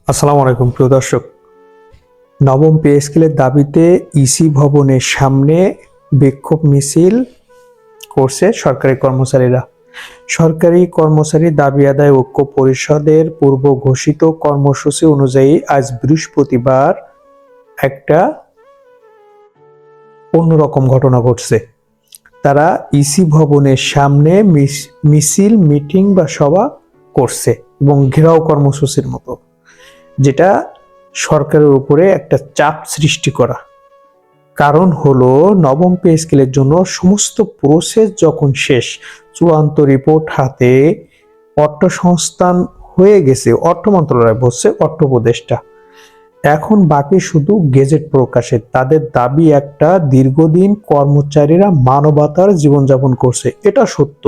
আসসালামু আলাইকুম প্রিয় দর্শক। নবম পে স্কেলের দাবিতে ইসি ভবনের সামনে বিক্ষোভ মিছিল করছে সরকারি কর্মচারীরা। সরকারি কর্মচারী দাবি আদায় ঐক্য পরিষদের পূর্ব ঘোষিত কর্মসূচি অনুযায়ী আজ বৃহস্পতিবার একটা অন্যরকম ঘটনা ঘটছে। তারা ইসি ভবনের সামনে মিছিল, মিটিং বা সভা করছে এবং ঘেরাও কর্মসূচির মতো, যেটা সরকারের উপরে একটা চাপ সৃষ্টি করা। কারণ হলো নবম পে স্কেলের জন্য সমস্ত প্রসেস যখন শেষ, চূড়ান্ত রিপোর্ট হাতে, অর্থ সংস্থান হয়ে গেছে, অর্থ মন্ত্রণালয় বলছে, অর্থ উপদেষ্টা, এখন বাকি শুধু গেজেট প্রকাশের। তাদের দাবি একটা, দীর্ঘদিন কর্মচারীরা মানবতার জীবনযাপন করছে, এটা সত্য,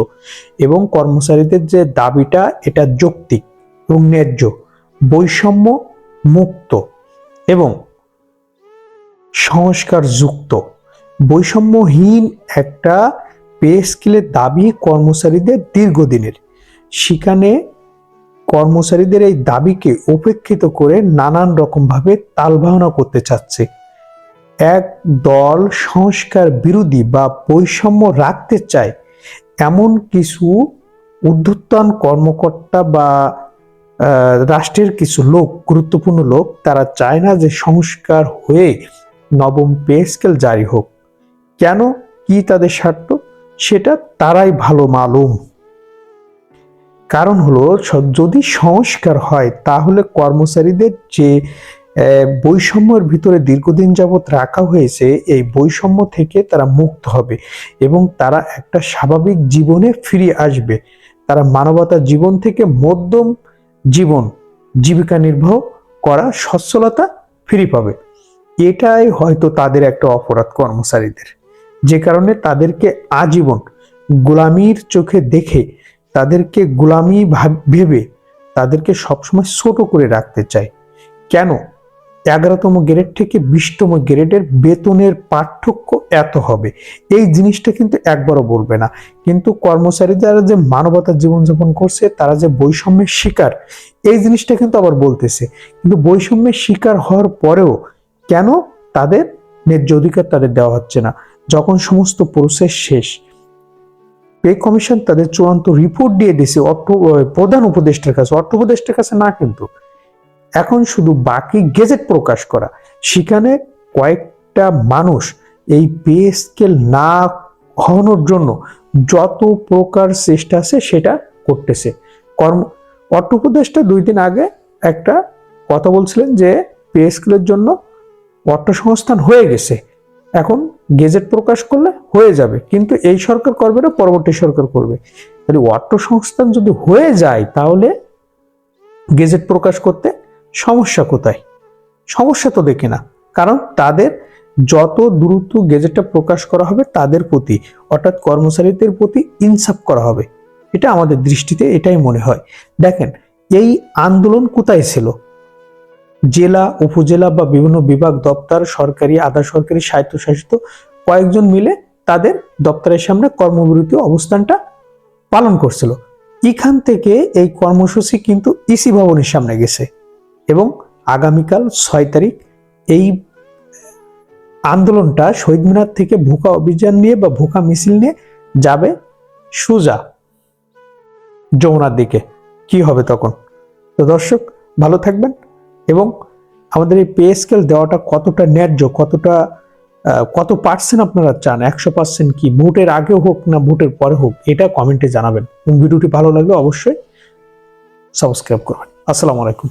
এবং কর্মচারীদের যে দাবিটা এটা যৌক্তিক এবং ন্যায্য, বৈষম্য মুক্ত এবং সংস্কার যুক্ত, বৈষম্যহীন একটা পে স্কেলের দাবি কর্মচারীদের দীর্ঘদিনের। সেখানে কর্মচারীদের এই দাবিকে উপেক্ষিত করে নানান রকমভাবে তালবাহানা করতে চাচ্ছে। এক দল সংস্কার বিরোধী বা বৈষম্য রাখতে চায় এমন কিছু ঊর্ধ্বতন কর্মকর্তা বা রাষ্ট্রের কিছু লোক, গুরুত্বপূর্ণ লোক, তারা চায় না যে সংস্কার হয়ে নবম পে স্কেল জারি হোক। কেন, কি তাদের স্বার্থ, সেটা তারাই ভালো মালুম। কারণ হলো, যদি সংস্কার হয় তাহলে কর্মচারীদের যে বৈষম্যের ভিতরে দীর্ঘদিন যাবৎ রাখা হয়েছে, এই বৈষম্য থেকে তারা মুক্ত হবে এবং তারা একটা স্বাভাবিক জীবনে ফিরে আসবে। তারা মানবতার জীবন থেকে মধ্যম জীবন, জীবিকা নির্বাহ করা সচ্ছলতা ফিরে পাবে। এটাই হয়তো তাদের একটা অপরাধ কর্মচারীদের, যে কারণে তাদেরকে আজীবন গোলামির চোখে দেখে, তাদেরকে গোলামি ভেবে তাদেরকে সবসময় ছোট করে রাখতে চায়। কেন 11তম গ্রেড থেকে 20তম গ্রেডের বেতনের পার্থক্য এত হবে, এই জিনিসটা কিন্তু একবারও বলবে না। কিন্তু কর্মচারীরা যে মানবতার জীবনযাপন করছে, তারা যে বৈষম্যের শিকার, এই জিনিসটা কিন্তু আবার বলতেছে। কিন্তু বৈষম্যের শিকার হওয়ার পরেও কেন তাদের ন্যায্য অধিকার তাদের দেওয়া হচ্ছে না? যখন সমস্ত প্রসেস শেষ, পে কমিশন তাদের চূড়ান্ত রিপোর্ট দিয়ে দিয়েছে প্রধান উপদেষ্টার কাছে, অর্থ উপদেষ্টার কাছে না, কিন্তু এখন শুধু বাকি গেজেট প্রকাশ করা। সেখানে কয়েকটা মানুষ এই পে স্কেল না হওয়ানোর জন্য যত প্রকার চেষ্টা আছে সেটা করতেছে। অর্থ উপদেষ্টা 2 দিন আগে একটা কথা বলছিলেন যে পে স্কেলের জন্য অর্থ সংস্থান হয়ে গেছে, এখন গেজেট প্রকাশ করলে হয়ে যাবে। কিন্তু এই সরকার করবে না, পরবর্তী সরকার করবে। তাহলে অর্থ সংস্থান যদি হয়ে যায় তাহলে গেজেট প্রকাশ করতে সমস্যা কোথায়? সমস্যা তো দেখি না। কারণ তাদের যত দ্রুত গেজেটটা প্রকাশ করা হবে তাদের প্রতি, অর্থাৎ কর্মচারীদের প্রতি ইনসাফ করা হবে। এটা আমাদের দৃষ্টিতে এটাই মনে হয়। দেখেন, এই আন্দোলন কোথায় ছিল? জেলা, উপজেলা বা বিভিন্ন বিভাগ, দপ্তর, সরকারি, আধা সরকারি, স্বায়ত্তশাসিত কয়েকজন মিলে তাদের দপ্তরের সামনে কর্মবিরতি অবস্থানটা পালন করছিল। এখান থেকে এই কর্মসূচি কিন্তু ইসি ভবনের সামনে গেছে এবং আগামীকাল 6 তারিখ এই আন্দোলনটা শহীদ মিনার থেকে ভোকা অভিযান নিয়ে বা ভোকা মিছিল নিয়ে যাবে সোজা যমুনার দিকে। কি হবে তখন? তো দর্শক, ভালো থাকবেন এবং আমাদের এই পে স্কেল দেওয়াটা কতটা ন্যায্য, কত পার্সেন্ট আপনারা চান, 100% কি, ভোটের আগে হোক না ভোটের পরে হোক, এটা কমেন্টে জানাবেন। ভিডিওটি ভালো লাগলে অবশ্যই সাবস্ক্রাইব করবেন। আসসালামু আলাইকুম।